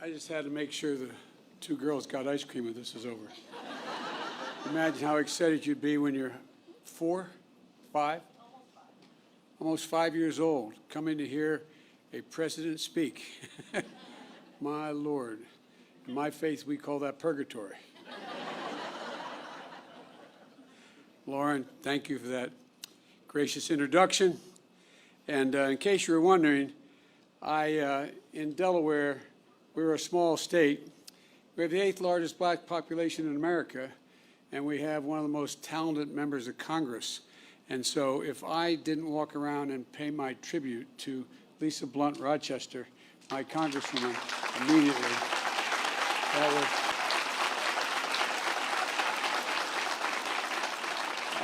I just had to make sure the two girls got ice cream when this is over. Imagine how excited you'd be when you're 4, 5? Almost 5 years old, coming to hear a president speak. My Lord. In my faith, we call that purgatory. Lauren, thank you for that gracious introduction. And in case you were wondering, in Delaware, we're a small state. We have the 8th largest black population in America, and we have one of the most talented members of Congress. And so if I didn't walk around and pay my tribute to Lisa Blunt Rochester, my congresswoman, immediately, that was...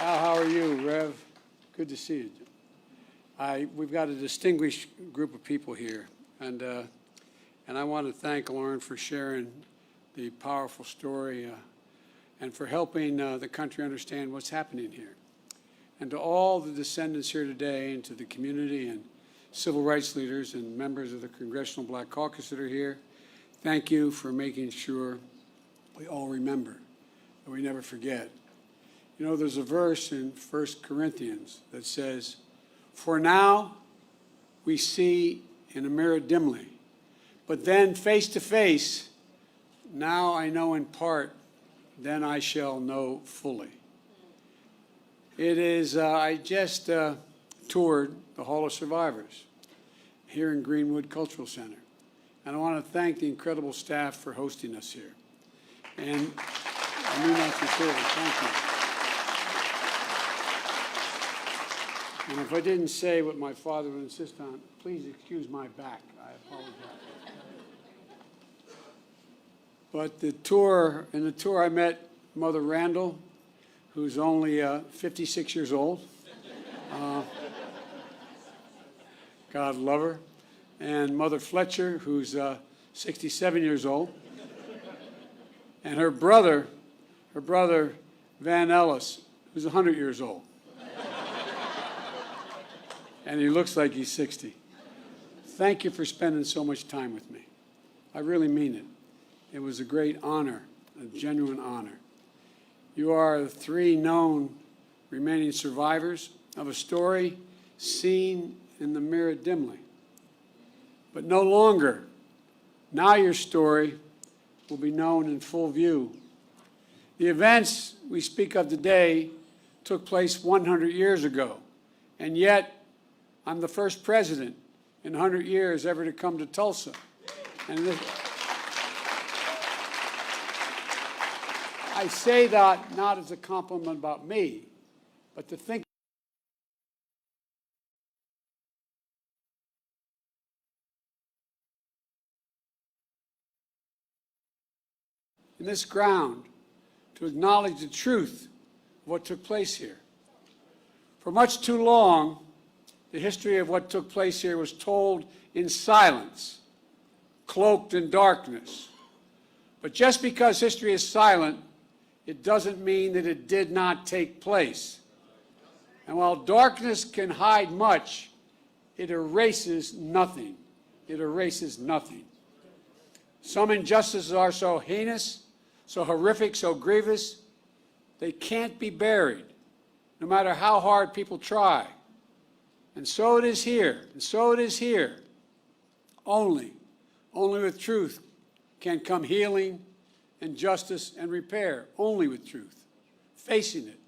Al, how are you, Rev? Good to see you. We've got a distinguished group of people here, and I want to thank Lauren for sharing the powerful story and for helping the country understand what's happening here. And to all the descendants here today, and to the community and civil rights leaders and members of the Congressional Black Caucus that are here, thank you for making sure we all remember, that we never forget. You know, there's a verse in 1 Corinthians that says, "For now we see in a mirror dimly, but then face to face, now I know in part, then I shall know fully." It is, I just toured the Hall of Survivors here in Greenwood Cultural Center. And I want to thank the incredible staff for hosting us here. And I mean that sincerely, thank you. And if I didn't say what my father would insist on, please excuse my back. I apologize. But in the tour I met Mother Randall, who's only 56 years old. God love her. And Mother Fletcher, who's 67 years old. And her brother Van Ellis, who's 100 years old. And he looks like he's 60. Thank you for spending so much time with me. I really mean it. It was a great honor, a genuine honor. You are the 3 known remaining survivors of a story seen in the mirror dimly. But no longer. Now your story will be known in full view. The events we speak of today took place 100 years ago, and yet I'm the first president in 100 years ever to come to Tulsa. And I say that not as a compliment about me, but to think in this ground to acknowledge the truth of what took place here. For much too long, the history of what took place here was told in silence, cloaked in darkness. But just because history is silent, it doesn't mean that it did not take place. And while darkness can hide much, it erases nothing. It erases nothing. Some injustices are so heinous, so horrific, so grievous, they can't be buried, no matter how hard people try. And so it is here, and so it is here. Only with truth can come healing and justice and repair, only with truth, facing it.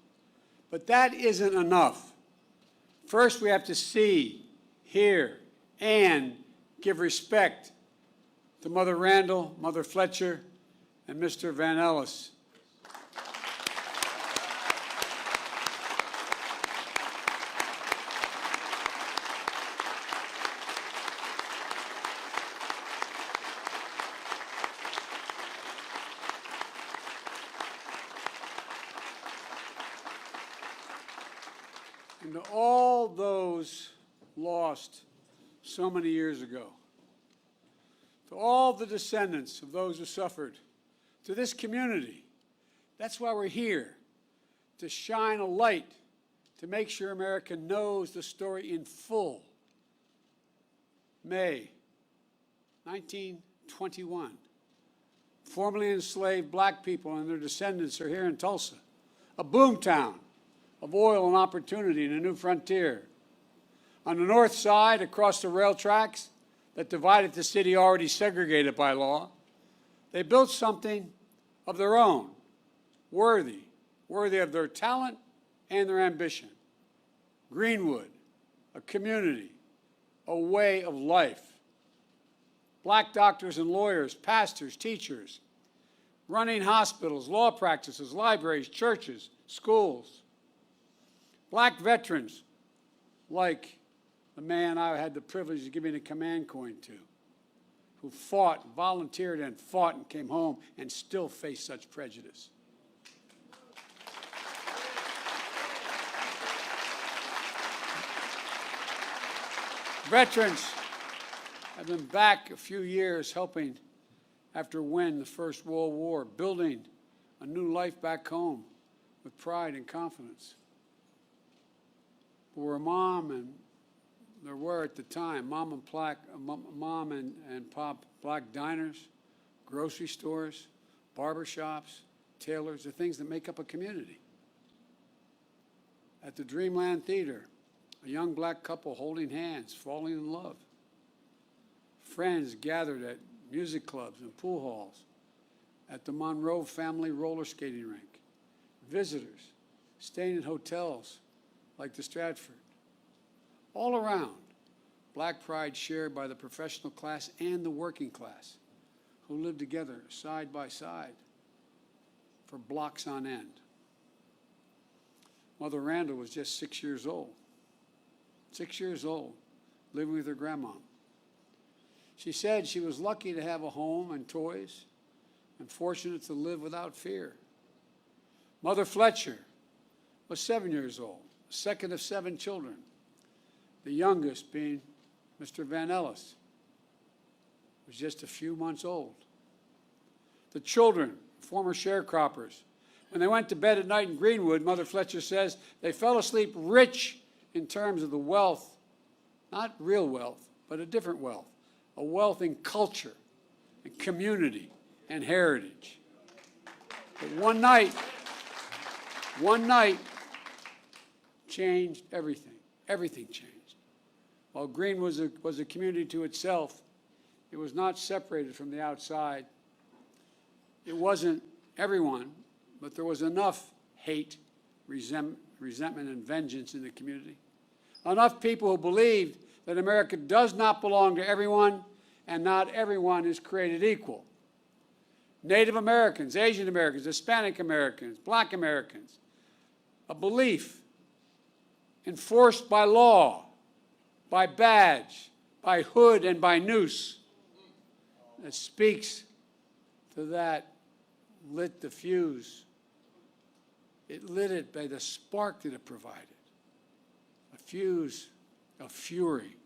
But that isn't enough. First, we have to see, hear, and give respect to Mother Randall, Mother Fletcher, and Mr. Van Ellis. And to all those lost so many years ago, to all the descendants of those who suffered, to this community, that's why we're here, to shine a light, to make sure America knows the story in full. May 19 21. Formerly enslaved black people and their descendants are here in Tulsa, a boomtown of oil and opportunity and a new frontier. On the north side, across the rail tracks that divided the city already segregated by law, they built something of their own, worthy of their talent and their ambition. Greenwood, a community, a way of life. Black doctors and lawyers, pastors, teachers, running hospitals, law practices, libraries, churches, schools. Black veterans, like the man I had the privilege of giving a command coin to, who fought, volunteered and fought and came home and still face such prejudice. Veterans have been back a few years helping after winning the First World War, building a new life back home with pride and confidence. Where mom and there were at the time, mom and pop black diners, grocery stores, barbershops, tailors, the things that make up a community. At the Dreamland Theater, a young black couple holding hands, falling in love. Friends gathered at music clubs and pool halls, at the Monroe family roller skating rink. Visitors staying in hotels like the Stratford. All around, black pride shared by the professional class and the working class, who lived together side by side for blocks on end. Mother Randall was just 6 years old. 6 years old, living with her grandma. She said she was lucky to have a home and toys and fortunate to live without fear. Mother Fletcher was 7 years old, second of 7 children, the youngest being Mr. Van Ellis, was just a few months old. The children, former sharecroppers, when they went to bed at night in Greenwood, Mother Fletcher says they fell asleep rich in terms of the wealth, not real wealth, but a different wealth, a wealth in culture and community and heritage. But one night changed everything. Everything changed. While Greenwood was a community to itself, it was not separated from the outside. It wasn't everyone, but there was enough hate, resentment, and vengeance in the community. Enough people who believed that America does not belong to everyone and not everyone is created equal. Native Americans, Asian Americans, Hispanic Americans, Black Americans, a belief enforced by law, by badge, by hood, and by noose that speaks to that lit the fuse. It lit it by the spark that it provided. A fuse of fury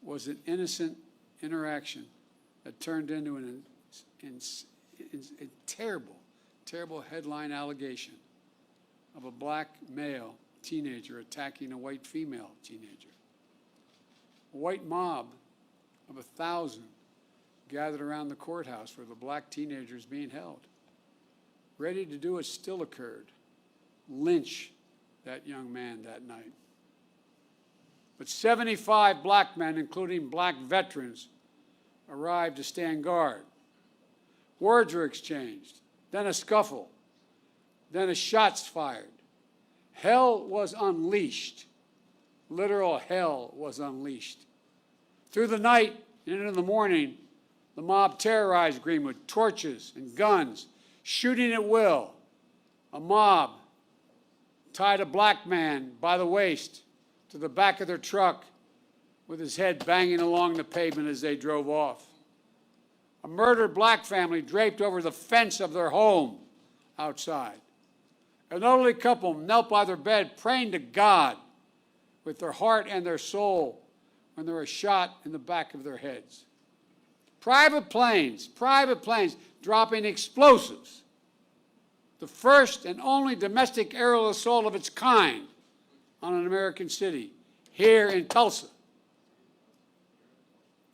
was an innocent interaction that turned into a terrible, terrible headline allegation of a black male teenager attacking a white female teenager. A white mob of 1,000 gathered around the courthouse where the black teenager is being held. Ready to do what still occurred, lynch that young man that night. But 75 black men, including black veterans, arrived to stand guard. Words were exchanged, then a scuffle, then a shots fired. Hell was unleashed. Literal hell was unleashed. Through the night and into the morning, the mob terrorized Greenwood, torches and guns, shooting at will. A mob tied a black man by the waist to the back of their truck with his head banging along the pavement as they drove off. A murdered black family draped over the fence of their home outside. An elderly couple knelt by their bed praying to God with their heart and their soul when they were shot in the back of their heads. Private planes dropping explosives. The first and only domestic aerial assault of its kind on an American city, here in Tulsa.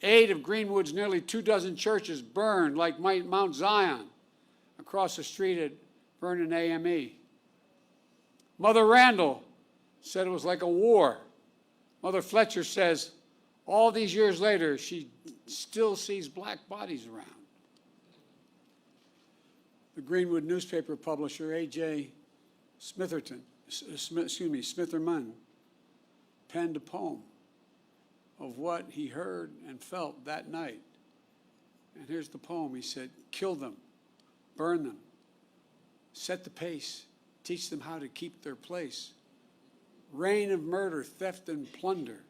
8 of Greenwood's nearly 24 churches burned like Mount Zion across the street at Vernon AME. Mother Randall said it was like a war. Mother Fletcher says all these years later, she still sees black bodies around. The Greenwood newspaper publisher, A.J. Smitherman, penned a poem of what he heard and felt that night. And here's the poem. He said, "Kill them, burn them, set the pace, teach them how to keep their place. Reign of murder, theft, and plunder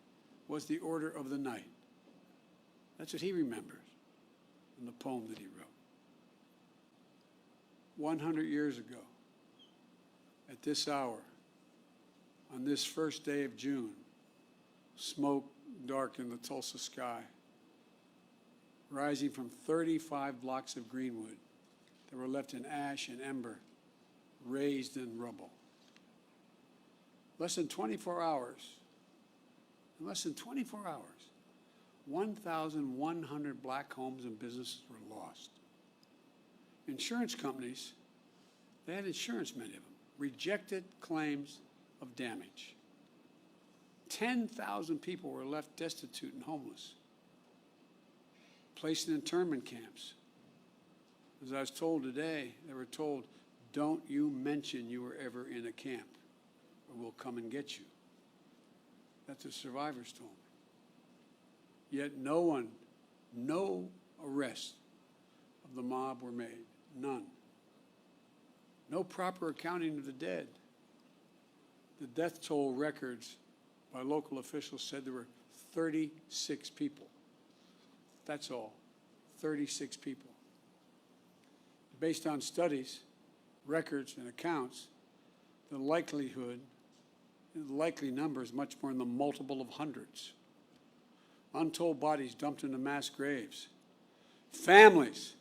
was the order of the night." That's what he remembers in the poem that he wrote. 100 years ago, at this hour, on this first day of June, smoke darkened the Tulsa sky, rising from 35 blocks of Greenwood that were left in ash and ember, raised in rubble. Less than 24 hours, 1,100 black homes and businesses were lost. Insurance companies, they had insurance, many of them, rejected claims of damage. 10,000 people were left destitute and homeless, placed in internment camps. As I was told today, they were told, "Don't you mention you were ever in a camp, or we'll come and get you." That's what survivors told me. Yet no arrests of the mob were made, none. No proper accounting of the dead. The death toll records by local officials said there were 36 people. That's all, 36 people. Based on studies, records, and accounts, the likely number is much more in the multiple of hundreds. Untold bodies dumped into mass graves. Families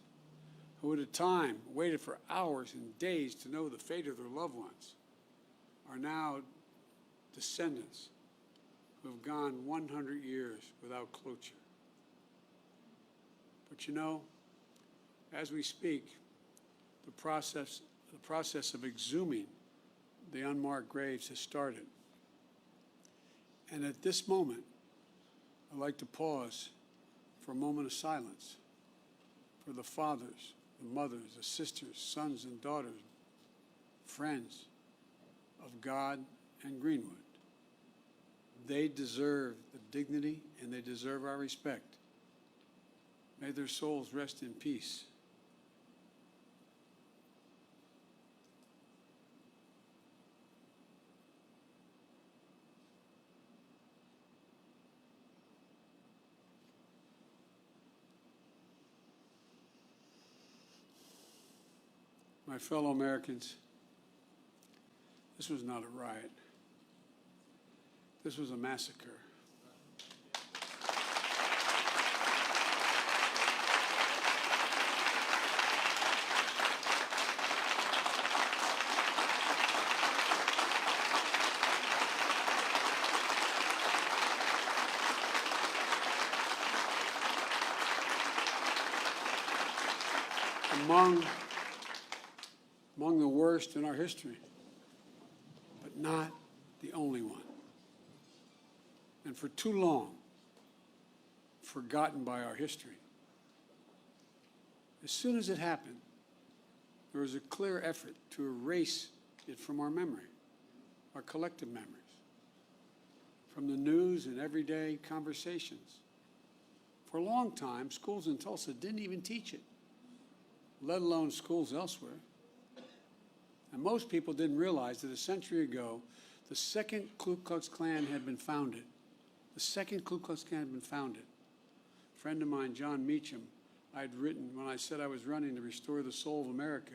who at a time waited for hours and days to know the fate of their loved ones are now descendants who have gone 100 years without closure. But you know, as we speak, the process of exhuming the unmarked graves has started. And at this moment, I'd like to pause for a moment of silence for the fathers, the mothers, the sisters, sons and daughters, friends of God and Greenwood. They deserve the dignity and they deserve our respect. May their souls rest in peace. My fellow Americans, this was not a riot. This was a massacre. Among the worst in our history, but not the only one. And for too long, forgotten by our history. As soon as it happened, there was a clear effort to erase it from our memory, our collective memories, from the news and everyday conversations. For a long time, schools in Tulsa didn't even teach it, let alone schools elsewhere. And most people didn't realize that a century ago, the second Ku Klux Klan had been founded. The second Ku Klux Klan had been founded. A friend of mine, John Meacham, I'd written when I said I was running to restore the soul of America.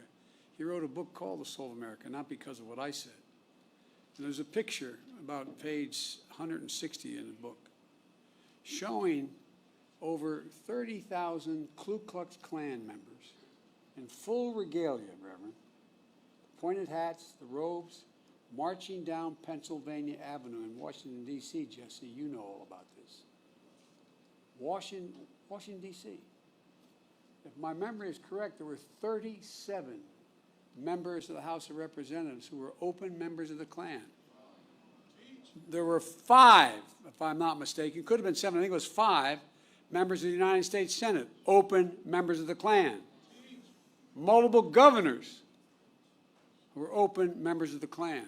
He wrote a book called The Soul of America, not because of what I said. And there's a picture about page 160 in the book showing over 30,000 Ku Klux Klan members in full regalia, Reverend, pointed hats, the robes, marching down Pennsylvania Avenue in Washington, D.C., Jesse, you know all about this. Washington, D.C. If my memory is correct, there were 37 members of the House of Representatives who were open members of the Klan. There were 5, if I'm not mistaken, could have been 7, I think it was 5, members of the United States Senate, open members of the Klan. Multiple governors who were open members of the Klan.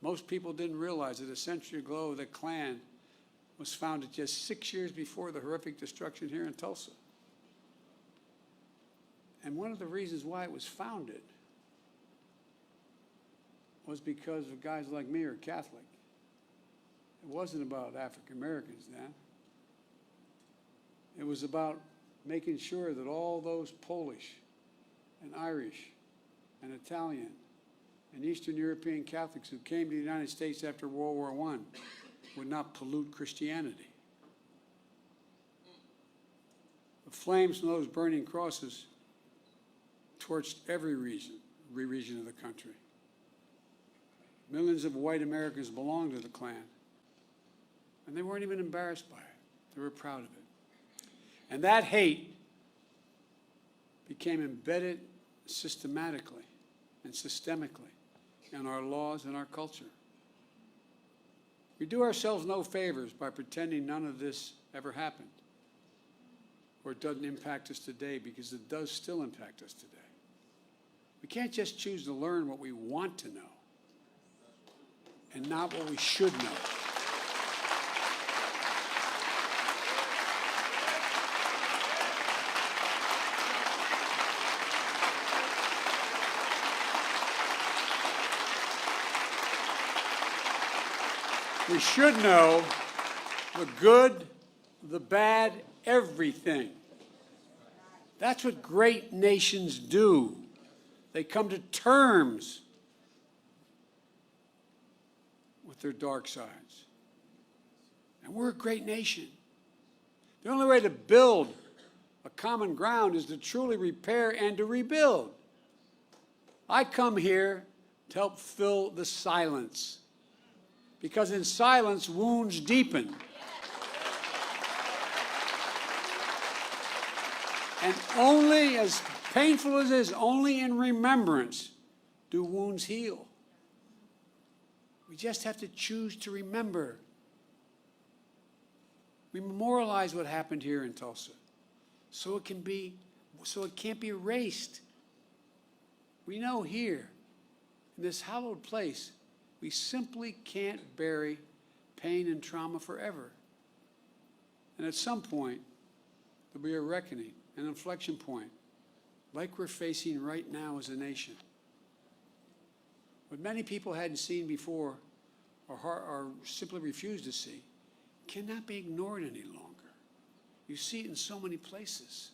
Most people didn't realize that a century ago the Klan was founded just 6 years before the horrific destruction here in Tulsa. And one of the reasons why it was founded was because of guys like me who are Catholic. It wasn't about African Americans then. It was about making sure that all those Polish and Irish and Italian and Eastern European Catholics who came to the United States after World War I would not pollute Christianity. The flames from those burning crosses torched every region of the country. Millions of white Americans belonged to the Klan, and they weren't even embarrassed by it. They were proud of it. And that hate became embedded systematically and systemically in our laws and our culture. We do ourselves no favors by pretending none of this ever happened, or it doesn't impact us today, because it does still impact us today. We can't just choose to learn what we want to know and not what we should know. We should know the good, the bad, everything. That's what great nations do. They come to terms with their dark sides. And we're a great nation. The only way to build a common ground is to truly repair and to rebuild. I come here to help fill the silence, because in silence, wounds deepen. And only, as painful as it is, only in remembrance do wounds heal. We just have to choose to remember. We memorialize what happened here in Tulsa, so it can't be erased. We know here, in this hallowed place, we simply can't bury pain and trauma forever. And at some point, there'll be a reckoning, an inflection point, like we're facing right now as a nation. What many people hadn't seen before or simply refused to see cannot be ignored any longer. You see it in so many places.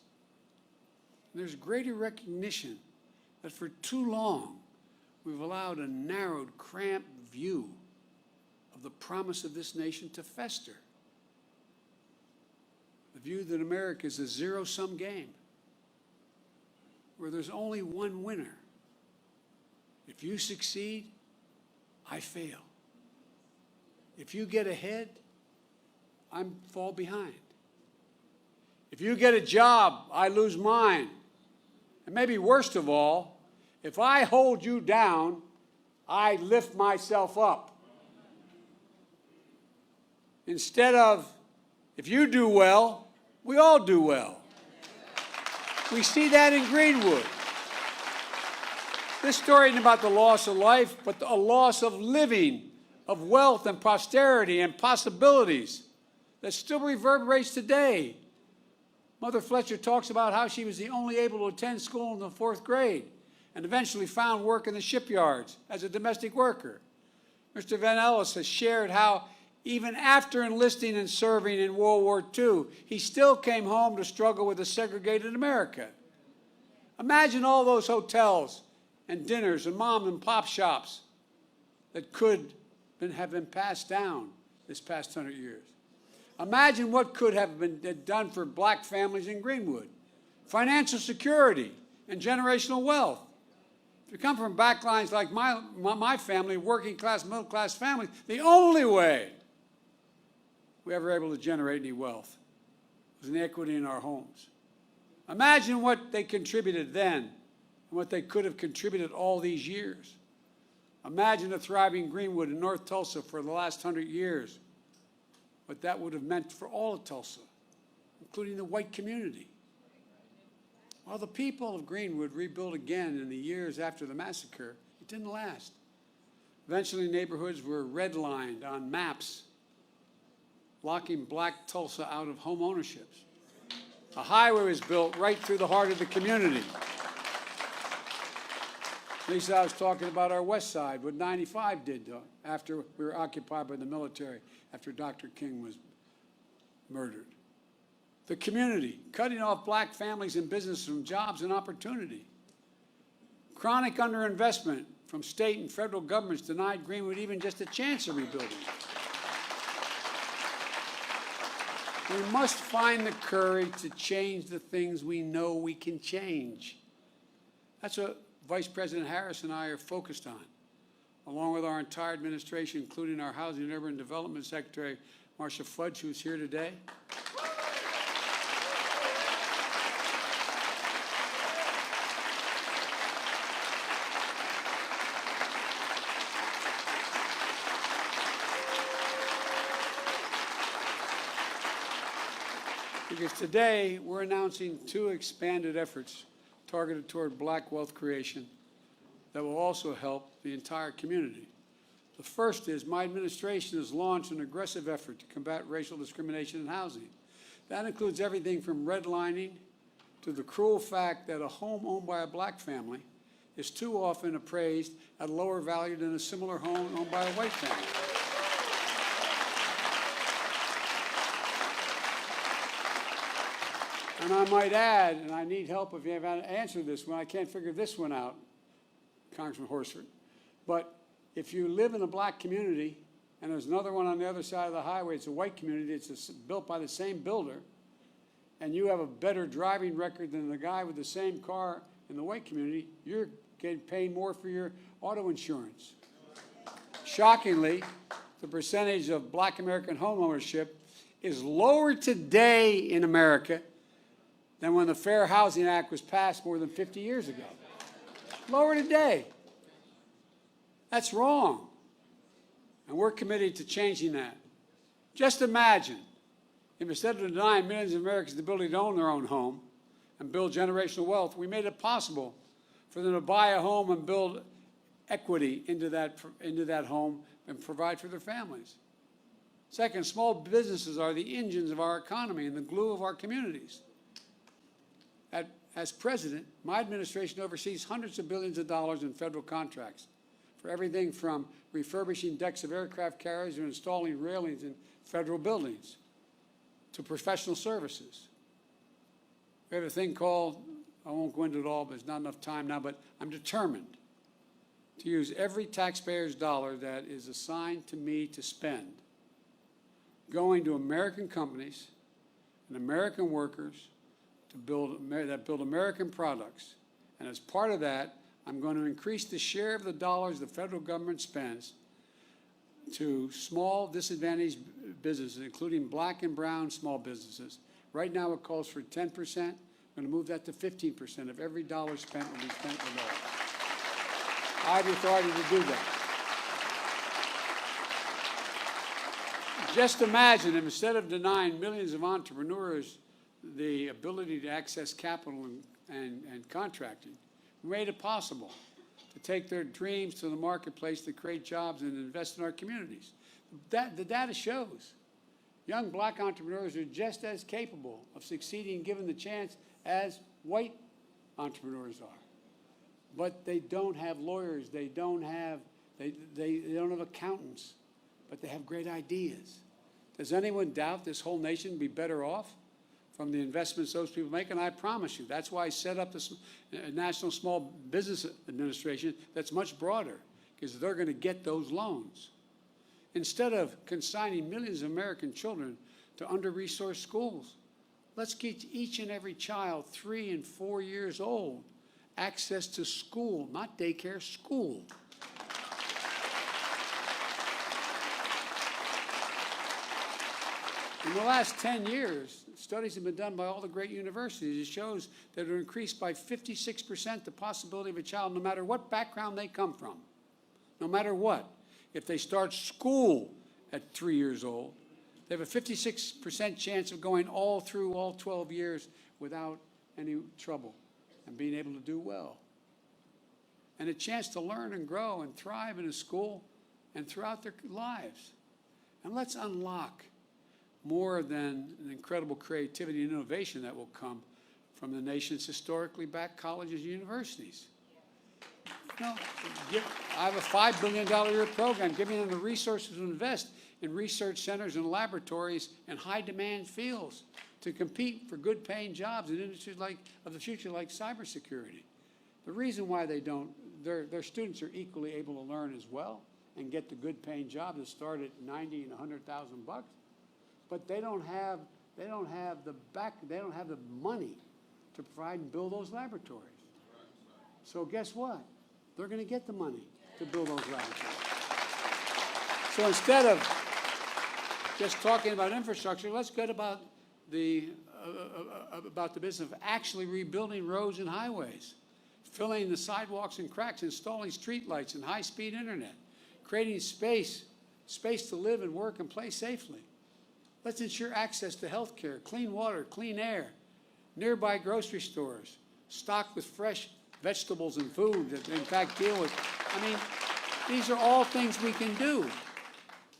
And there's greater recognition that for too long we've allowed a narrowed, cramped view of the promise of this nation to fester. The view that America is a zero-sum game where there's only one winner. If you succeed, I fail. If you get ahead, I fall behind. If you get a job, I lose mine. And maybe worst of all, if I hold you down, I lift myself up. Instead of, if you do well, we all do well. We see that in Greenwood. This story isn't about the loss of life, but a loss of living, of wealth and prosperity and possibilities that still reverberates today. Mother Fletcher talks about how she was the only able to attend school in the 4th grade and eventually found work in the shipyards as a domestic worker. Mr. Van Ellis has shared how even after enlisting and serving in World War II, he still came home to struggle with a segregated America. Imagine all those hotels and dinners and mom and pop shops that could have been passed down this past 100 years. Imagine what could have been done for black families in Greenwood. Financial security and generational wealth. If you come from backlines like my family, working class, middle class families, the only way we ever able to generate any wealth. It was inequity in our homes. Imagine what they contributed then and what they could have contributed all these years. Imagine a thriving Greenwood in North Tulsa for the last 100 years, what that would have meant for all of Tulsa, including the white community. While the people of Greenwood rebuilt again in the years after the massacre, it didn't last. Eventually, neighborhoods were redlined on maps, locking black Tulsa out of home ownership. A highway was built right through the heart of the community. Lisa, I was talking about our west side, what 95 did after we were occupied by the military, after Dr. King was murdered. The community, cutting off black families and business from jobs and opportunity. Chronic underinvestment from state and federal governments denied Greenwood even just a chance of rebuilding. We must find the courage to change the things we know we can change. That's what Vice President Harris and I are focused on, along with our entire administration, including our Housing and Urban Development Secretary, Marcia Fudge, who's here today. Because today we're announcing 2 expanded efforts targeted toward black wealth creation that will also help the entire community. The first is my administration has launched an aggressive effort to combat racial discrimination in housing. That includes everything from redlining to the cruel fact that a home owned by a black family is too often appraised at a lower value than a similar home owned by a white family. And I might add, and I need help if you have answered this one, I can't figure this one out, Congressman Horsford, but if you live in a black community and there's another one on the other side of the highway, it's a white community, it's built by the same builder, and you have a better driving record than the guy with the same car in the white community, you're paying more for your auto insurance. Shockingly, the percentage of black American home ownership is lower today in America than when the Fair Housing Act was passed more than 50 years ago. Lower today. That's wrong. And we're committed to changing that. Just imagine if instead of denying millions of Americans the ability to own their own home and build generational wealth, we made it possible for them to buy a home and build equity into that home and provide for their families. Second, small businesses are the engines of our economy and the glue of our communities. As president, my administration oversees hundreds of billions of dollars in federal contracts for everything from refurbishing decks of aircraft carriers or installing railings in federal buildings to professional services. We have a thing called, I won't go into it all, but there's not enough time now, but I'm determined to use every taxpayer's dollar that is assigned to me to spend going to American companies and American workers that build American products. And as part of that, I'm going to increase the share of the dollars the federal government spends to small disadvantaged businesses, including black and brown small businesses. Right now it calls for 10%. I'm going to move that to 15% of every dollar spent will be spent with that. I have the authority to do that. Just imagine if instead of denying millions of entrepreneurs the ability to access capital and contracting, we made it possible to take their dreams to the marketplace to create jobs and invest in our communities. The data shows young black entrepreneurs are just as capable of succeeding given the chance as white entrepreneurs are. But they don't have lawyers, they don't have accountants, but they have great ideas. Does anyone doubt this whole nation would be better off from the investments those people make? And I promise you, that's why I set up this National Small Business Administration that's much broader, because they're going to get those loans. Instead of consigning millions of American children to under-resourced schools, let's get each and every child 3 and 4 years old access to school, not daycare, school. In the last 10 years, studies have been done by all the great universities. It shows that it increased by 56% the possibility of a child, no matter what background they come from, no matter what. If they start school at 3 years old, they have a 56% chance of going all through all 12 years without any trouble and being able to do well. And a chance to learn and grow and thrive in a school and throughout their lives. And let's unlock more than an incredible creativity and innovation that will come from the nation's historically backed colleges and universities. I have a $5 billion a year program giving them the resources to invest in research centers and laboratories in high-demand fields to compete for good-paying jobs in industries of the future like cybersecurity. The reason why they don't, their students are equally able to learn as well and get the good-paying jobs that start at $90,000 and $100,000. But they don't have the money to provide and build those laboratories. So guess what? They're going to get the money to build those laboratories. So instead of just talking about infrastructure, let's get about the business of actually rebuilding roads and highways, filling the sidewalks and cracks, installing streetlights and high-speed internet, creating space to live and work and play safely. Let's ensure access to health care, clean water, clean air, nearby grocery stores, stocked with fresh vegetables and food that in fact deal with. I mean, these are all things we can do.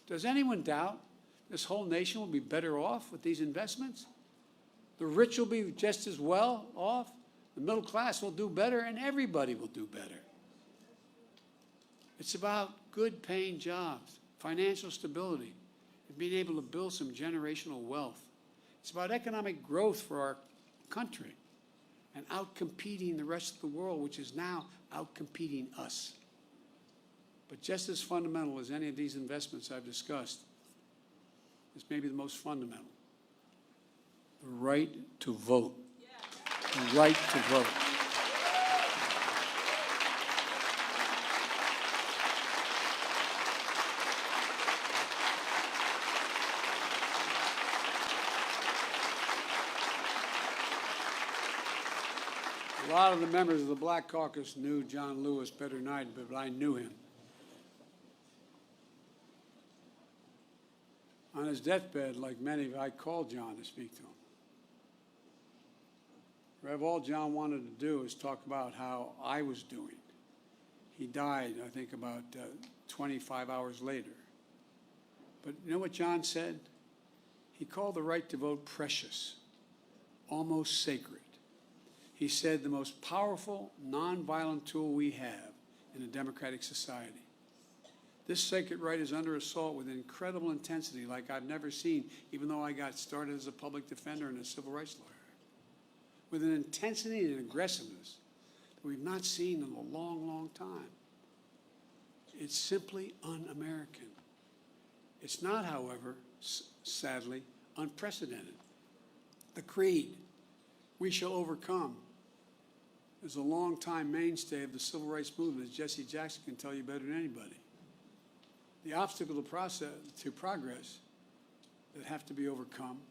Does anyone doubt this whole nation will be better off with these investments? The rich will be just as well off, the middle class will do better, and everybody will do better. It's about good paying jobs, financial stability, and being able to build some generational wealth. It's about economic growth for our country and outcompeting the rest of the world, which is now outcompeting us. But just as fundamental as any of these investments I've discussed is maybe the most fundamental: the right to vote. The right to vote. A lot of the members of the Black Caucus knew John Lewis better than I did, but I knew him. On his deathbed, like many, I called John to speak to him. Rev, all John wanted to do is talk about how I was doing. He died, I think, about 25 hours later. But you know what John said? He called the right to vote precious, almost sacred. He said the most powerful, nonviolent tool we have in a democratic society. This sacred right is under assault with incredible intensity like I've never seen, even though I got started as a public defender and a civil rights lawyer. With an intensity and aggressiveness that we've not seen in a long, long time. It's simply un-American. It's not, however, sadly, unprecedented. The creed, "We shall overcome," is a long-time mainstay of the civil rights movement, as Jesse Jackson can tell you better than anybody. The obstacle to progress that have to be overcome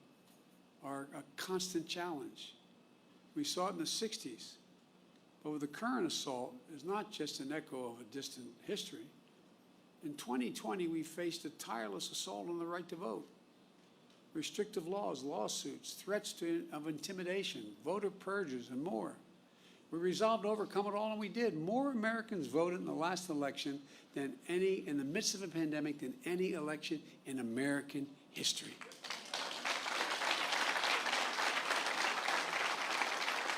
are a constant challenge. We saw it in the 60s, but with the current assault, it's not just an echo of a distant history. In 2020, we faced a tireless assault on the right to vote. Restrictive laws, lawsuits, threats of intimidation, voter purges, and more. We resolved to overcome it all, and we did. More Americans voted in the last election than in the midst of a pandemic, than any election in American history.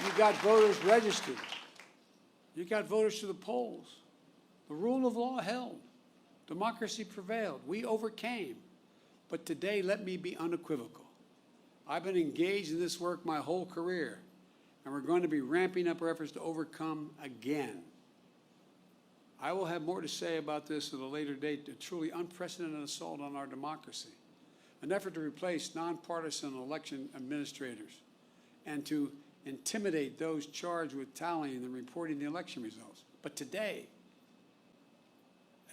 You got voters registered. You got voters to the polls. The rule of law held. Democracy prevailed. We overcame. But today, let me be unequivocal. I've been engaged in this work my whole career, and we're going to be ramping up our efforts to overcome again. I will have more to say about this at a later date, a truly unprecedented assault on our democracy, an effort to replace nonpartisan election administrators and to intimidate those charged with tallying and reporting the election results. But today,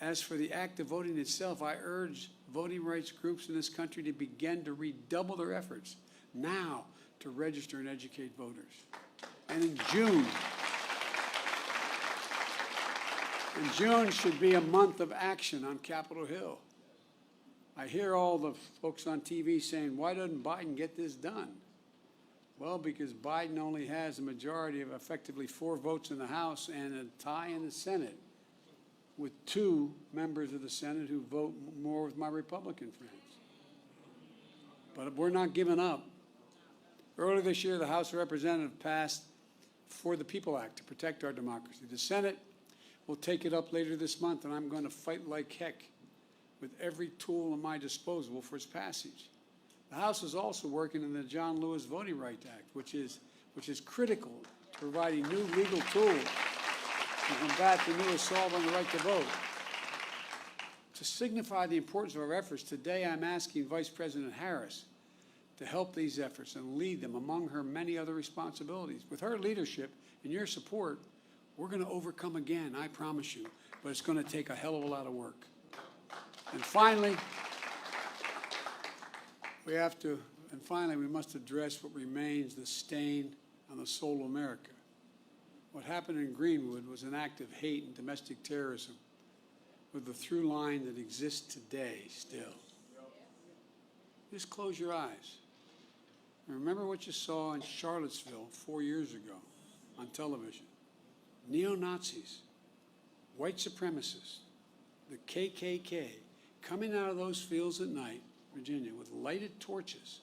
As for the act of voting itself, I urge voting rights groups in this country to begin to redouble their efforts now to register and educate voters. And in June should be a month of action on Capitol Hill. I hear all the folks on TV saying, why doesn't Biden get this done? Well, because Biden only has a majority of effectively 4 votes in the House and a tie in the Senate, with 2 members of the Senate who vote more with my Republican friends. But we're not giving up. Earlier this year, the House of Representatives passed For the People Act to protect our democracy. The Senate will take it up later this month, and I'm going to fight like heck with every tool at my disposal for its passage. The House is also working on the John Lewis Voting Rights Act, which is critical to providing new legal tools to combat the new assault on the right to vote. To signify the importance of our efforts, today I'm asking Vice President Harris to help these efforts and lead them among her many other responsibilities. With her leadership and your support, we're going to overcome again, I promise you, but it's going to take a hell of a lot of work. And finally, we must address what remains the stain on the soul of America. What happened in Greenwood was an act of hate and domestic terrorism with the through line that exists today still. Just close your eyes. And remember what you saw in Charlottesville 4 years ago on television. Neo-Nazis, white supremacists, the KKK, coming out of those fields at night, Virginia, with lighted torches,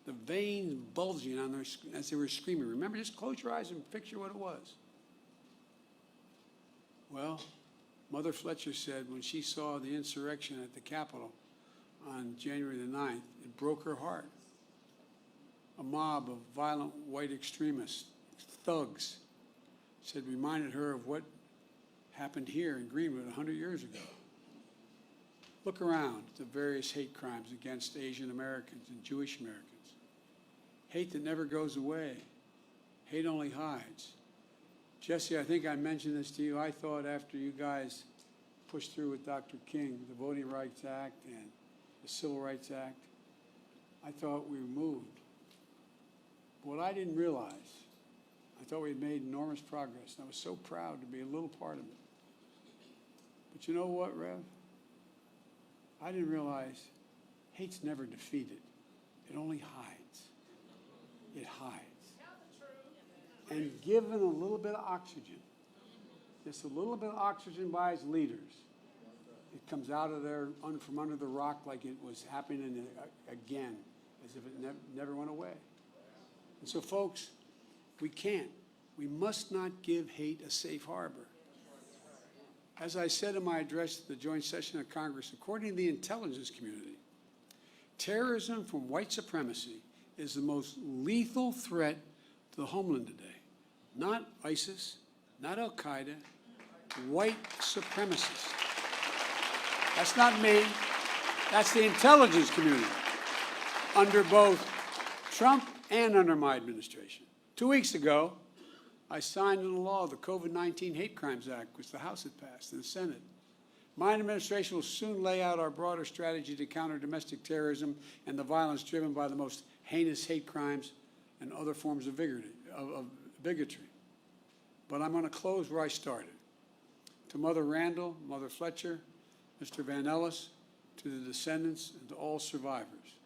the veins bulging on their, as they were screaming. Remember, just close your eyes and picture what it was. Well, Mother Fletcher said when she saw the insurrection at the Capitol on January the 9th, it broke her heart. A mob of violent white extremists, thugs, said reminded her of what happened here in Greenwood 100 years ago. Look around at the various hate crimes against Asian Americans and Jewish Americans. Hate that never goes away. Hate only hides. Jesse, I think I mentioned this to you. I thought after you guys pushed through with Dr. King, the Voting Rights Act and the Civil Rights Act, I thought we moved. What I didn't realize, I thought we had made enormous progress, and I was so proud to be a little part of it. But you know what, Rev? I didn't realize hate's never defeated. It only hides. It hides. And given a little bit of oxygen, just a little bit of oxygen by its leaders, it comes out of there from under the rock like it was happening again, as if it never went away. And so, folks, we must not give hate a safe harbor. As I said in my address at the joint session of Congress, according to the intelligence community, terrorism from white supremacy is the most lethal threat to the homeland today. Not ISIS, not Al-Qaeda, white supremacists. That's not me. That's the intelligence community under both Trump and under my administration. 2 weeks ago, I signed into law the COVID-19 Hate Crimes Act, which the House had passed, and the Senate. My administration will soon lay out our broader strategy to counter domestic terrorism and the violence driven by the most heinous hate crimes and other forms of bigotry. But I'm going to close where I started. To Mother Randall, Mother Fletcher, Mr. Van Ellis, to the descendants, and to all survivors,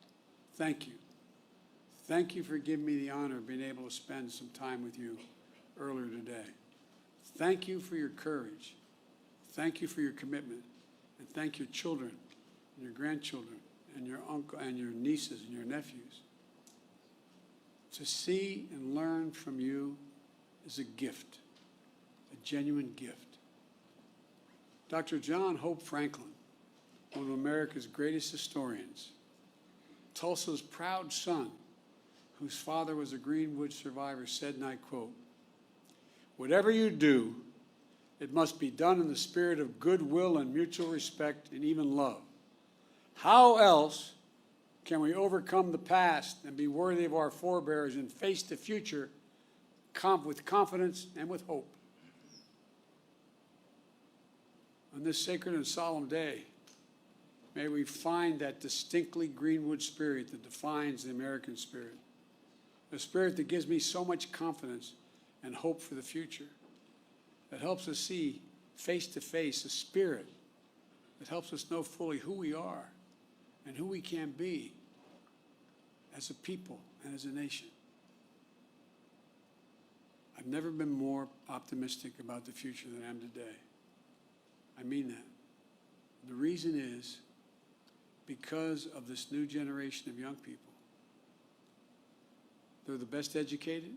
thank you. Thank you for giving me the honor of being able to spend some time with you earlier today. Thank you for your courage. Thank you for your commitment. And thank your children and your grandchildren and your uncle and your nieces and your nephews. To see and learn from you is a gift, a genuine gift. Dr. John Hope Franklin, one of America's greatest historians, Tulsa's proud son, whose father was a Greenwood survivor, said, and I quote, "Whatever you do, it must be done in the spirit of goodwill and mutual respect and even love. How else can we overcome the past and be worthy of our forebears and face the future with confidence and with hope?" On this sacred and solemn day, may we find that distinctly Greenwood spirit that defines the American spirit, a spirit that gives me so much confidence and hope for the future, that helps us see face to face a spirit that helps us know fully who we are and who we can be as a people and as a nation. I've never been more optimistic about the future than I am today. I mean that. The reason is because of this new generation of young people. They're the best educated,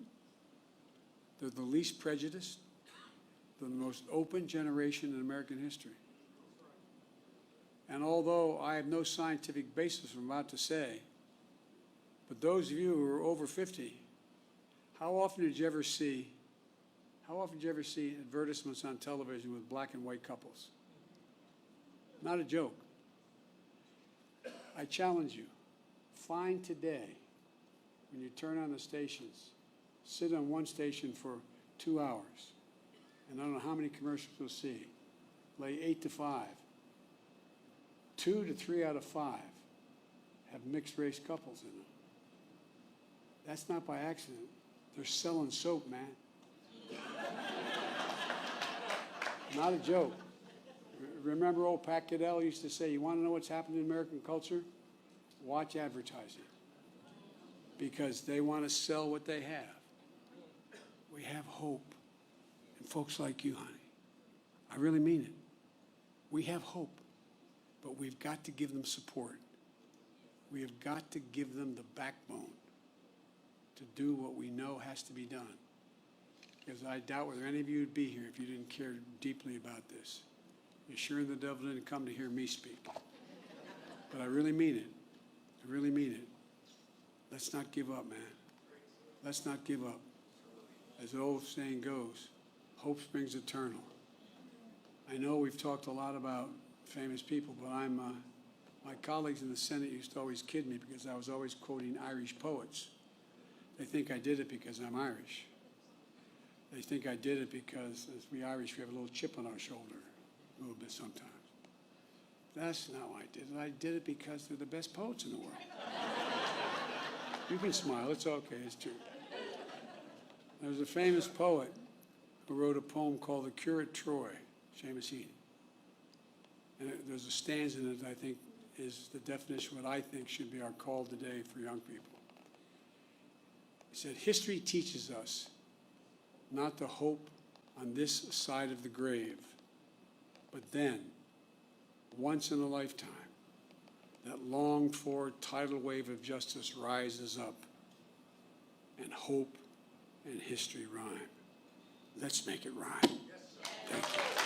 they're the least prejudiced, they're the most open generation in American history. And although I have no scientific basis for what I'm about to say, but those of you who are over 50, how often did you ever see advertisements on television with black and white couples? Not a joke. I challenge you, find today, when you turn on the stations, sit on one station for 2 hours, and I don't know how many commercials you'll see, lay 8 to 5. 2 to 3 out of 5 have mixed race couples in them. That's not by accident. They're selling soap, man. Not a joke. Remember old Pat Goodell used to say, you want to know what's happening in American culture? Watch advertising. Because they want to sell what they have. We have hope in folks like you, honey. I really mean it. We have hope, but we've got to give them support. We have got to give them the backbone to do what we know has to be done. Because I doubt whether any of you would be here if you didn't care deeply about this. You're sure the devil didn't come to hear me speak. But I really mean it. I really mean it. Let's not give up, man. Let's not give up. As the old saying goes, hope springs eternal. I know we've talked a lot about famous people, but my colleagues in the Senate used to always kid me because I was always quoting Irish poets. They think I did it because I'm Irish. They think I did it because, as we Irish, we have a little chip on our shoulder, a little bit sometimes. That's not why I did it. I did it because they're the best poets in the world. You can smile, it's okay, it's true. There's a famous poet who wrote a poem called The Cure at Troy, Seamus Heaney. And there's a stanza in it that I think is the definition of what I think should be our call today for young people. He said, history teaches us not to hope on this side of the grave, but then, once in a lifetime, that longed-for tidal wave of justice rises up, and hope and history rhyme. Let's make it rhyme. Thank you.